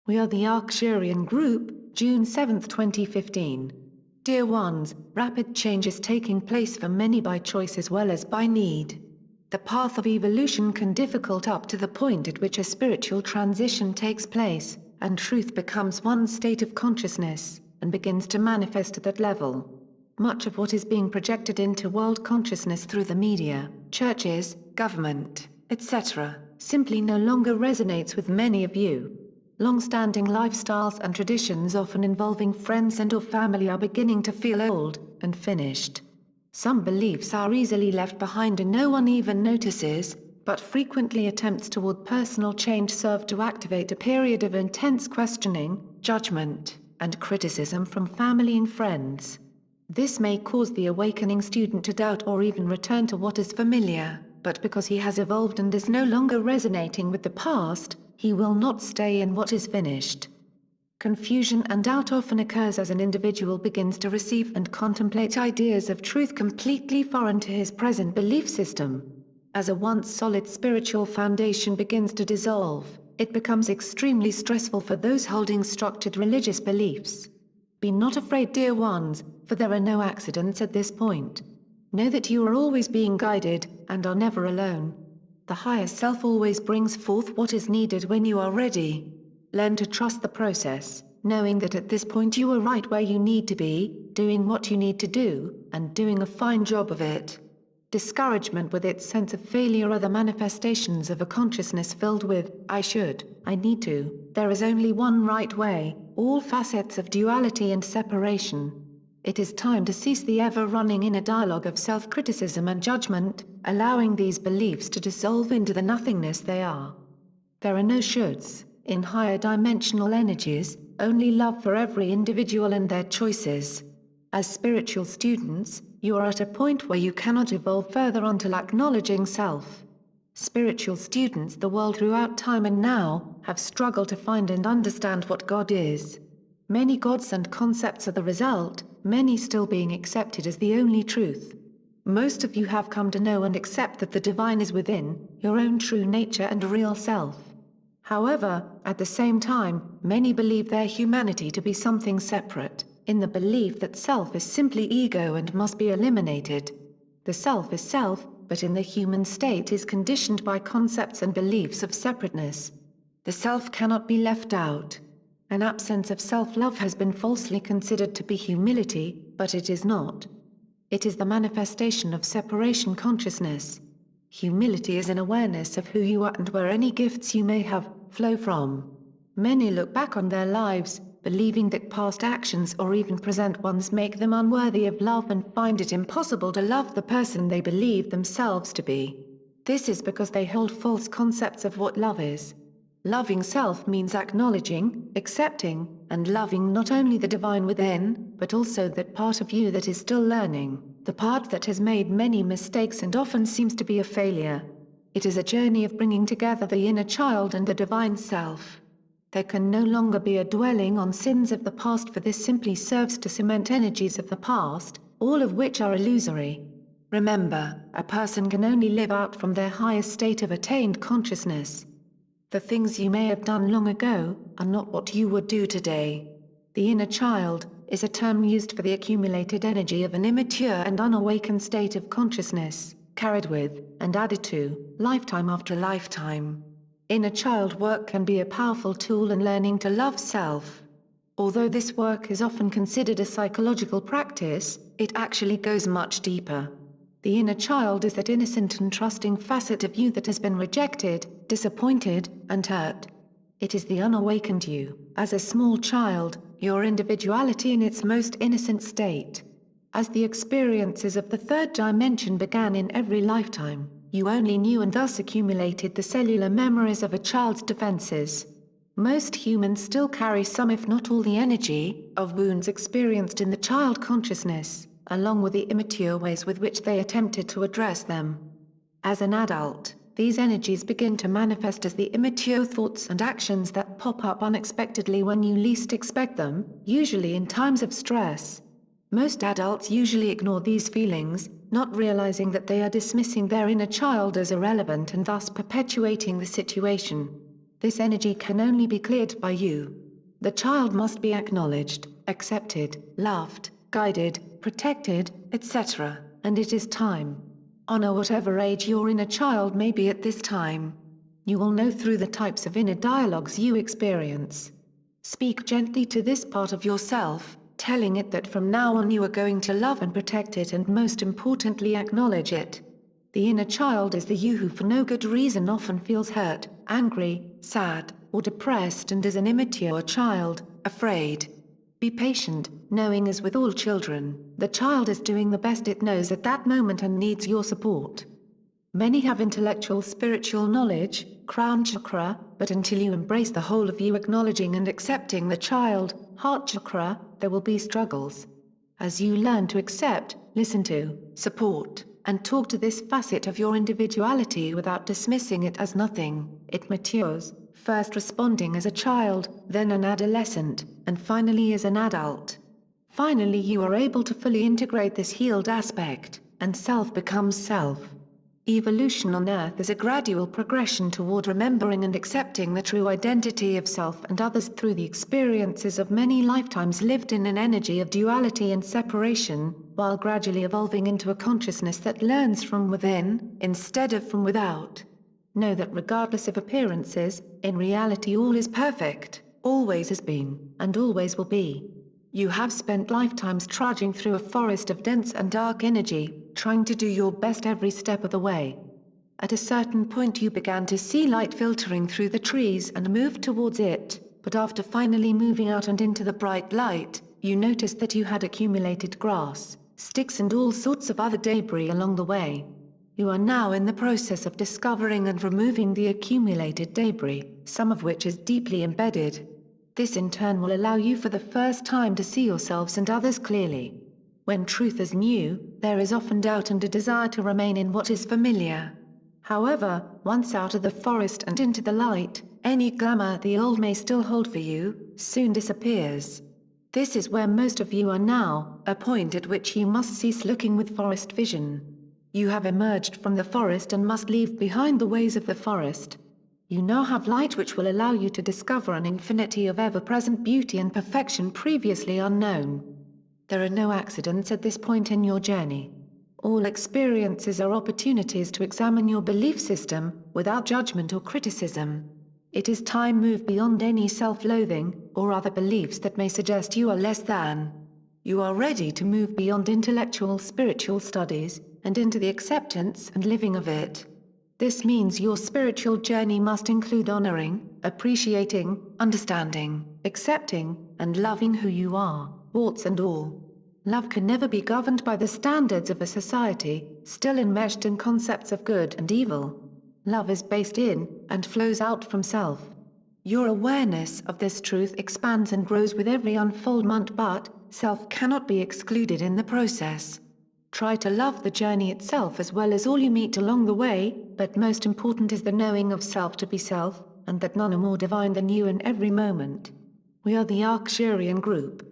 We are the Arcturian Group, June 7, 2015. Dear ones, rapid change is taking place for many by choice as well as by need. The path of evolution can difficult up to the point at which a spiritual transition takes place, and truth becomes one state of consciousness, and begins to manifest at that level. Much of what is being projected into world consciousness through the media, churches, government, etc., simply no longer resonates with many of you. Long-standing lifestyles and traditions often involving friends and/or family are beginning to feel old and finished. Some beliefs are easily left behind and no one even notices, but frequently attempts toward personal change serve to activate a period of intense questioning, judgment, and criticism from family and friends. This may cause the awakening student to doubt or even return to what is familiar, but because he has evolved and is no longer resonating with the past, he will not stay in what is finished. Confusion and doubt often occurs as an individual begins to receive and contemplate ideas of truth completely foreign to his present belief system. As a once solid spiritual foundation begins to dissolve, it becomes extremely stressful for those holding structured religious beliefs. Be not afraid, dear ones, for there are no accidents at this point. Know that you are always being guided, and are never alone. The higher self always brings forth what is needed when you are ready. Learn to trust the process, knowing that at this point you are right where you need to be, doing what you need to do, and doing a fine job of it. Discouragement with its sense of failure are the manifestations of a consciousness filled with, I should, I need to, there is only one right way, all facets of duality and separation. It is time to cease the ever-running inner dialogue of self-criticism and judgment, allowing these beliefs to dissolve into the nothingness they are. There are no shoulds. In higher dimensional energies, only love for every individual and their choices. As spiritual students, you are at a point where you cannot evolve further until acknowledging self. Spiritual students the world throughout time and now, have struggled to find and understand what God is. Many gods and concepts are the result, many still being accepted as the only truth. Most of you have come to know and accept that the divine is within, your own true nature and real self. However, at the same time, many believe their humanity to be something separate, in the belief that self is simply ego and must be eliminated. The self is self, but in the human state is conditioned by concepts and beliefs of separateness. The self cannot be left out. An absence of self-love has been falsely considered to be humility, but it is not. It is the manifestation of separation consciousness. Humility is an awareness of who you are and where any gifts you may have flow from. Many look back on their lives, believing that past actions or even present ones make them unworthy of love and find it impossible to love the person they believe themselves to be. This is because they hold false concepts of what love is. Loving self means acknowledging, accepting, and loving not only the divine within, but also that part of you that is still learning, the part that has made many mistakes and often seems to be a failure. It is a journey of bringing together the inner child and the divine self. There can no longer be a dwelling on sins of the past, for this simply serves to cement energies of the past, all of which are illusory. Remember, a person can only live out from their highest state of attained consciousness. The things you may have done long ago, are not what you would do today. The inner child, is a term used for the accumulated energy of an immature and unawakened state of consciousness, carried with, and added to, lifetime after lifetime. Inner child work can be a powerful tool in learning to love self. Although this work is often considered a psychological practice, it actually goes much deeper. The inner child is that innocent and trusting facet of you that has been rejected, disappointed, and hurt. It is the unawakened you, as a small child, your individuality in its most innocent state. As the experiences of the third dimension began in every lifetime, you only knew and thus accumulated the cellular memories of a child's defenses. Most humans still carry some if not all the energy, of wounds experienced in the child consciousness, along with the immature ways with which they attempted to address them. As an adult, these energies begin to manifest as the immature thoughts and actions that pop up unexpectedly when you least expect them, usually in times of stress. Most adults usually ignore these feelings, not realizing that they are dismissing their inner child as irrelevant and thus perpetuating the situation. This energy can only be cleared by you. The child must be acknowledged, accepted, loved, guided, protected, etc., and it is time. Honor whatever age your inner child may be at this time. You will know through the types of inner dialogues you experience. Speak gently to this part of yourself, telling it that from now on you are going to love and protect it and most importantly acknowledge it. The inner child is the you who for no good reason often feels hurt, angry, sad, or depressed and is an immature child, afraid. Be patient, knowing as with all children, the child is doing the best it knows at that moment and needs your support. Many have intellectual spiritual knowledge, crown chakra, but until you embrace the whole of you acknowledging and accepting the child, heart chakra, there will be struggles. As you learn to accept, listen to, support, and talk to this facet of your individuality without dismissing it as nothing, it matures, first responding as a child, then an adolescent, and finally as an adult. Finally you are able to fully integrate this healed aspect, and self becomes self. Evolution on Earth is a gradual progression toward remembering and accepting the true identity of self and others through the experiences of many lifetimes lived in an energy of duality and separation, while gradually evolving into a consciousness that learns from within, instead of from without. Know that regardless of appearances, in reality all is perfect, always has been, and always will be. You have spent lifetimes trudging through a forest of dense and dark energy, trying to do your best every step of the way. At a certain point you began to see light filtering through the trees and moved towards it, but after finally moving out and into the bright light, you noticed that you had accumulated grass, sticks and all sorts of other debris along the way. You are now in the process of discovering and removing the accumulated debris, some of which is deeply embedded. This in turn will allow you for the first time to see yourselves and others clearly. When truth is new, there is often doubt and a desire to remain in what is familiar. However, once out of the forest and into the light, any glamour the old may still hold for you, soon disappears. This is where most of you are now, a point at which you must cease looking with forest vision. You have emerged from the forest and must leave behind the ways of the forest. You now have light which will allow you to discover an infinity of ever-present beauty and perfection previously unknown. There are no accidents at this point in your journey. All experiences are opportunities to examine your belief system, without judgment or criticism. It is time move beyond any self-loathing, or other beliefs that may suggest you are less than. You are ready to move beyond intellectual spiritual studies, and into the acceptance and living of it. This means your spiritual journey must include honoring, appreciating, understanding, accepting, and loving who you are, warts and all. Love can never be governed by the standards of a society, still enmeshed in concepts of good and evil. Love is based in, and flows out from self. Your awareness of this truth expands and grows with every unfoldment, but self cannot be excluded in the process. Try to love the journey itself as well as all you meet along the way, but most important is the knowing of self to be self, and that none are more divine than you in every moment. We are the Arcturian group.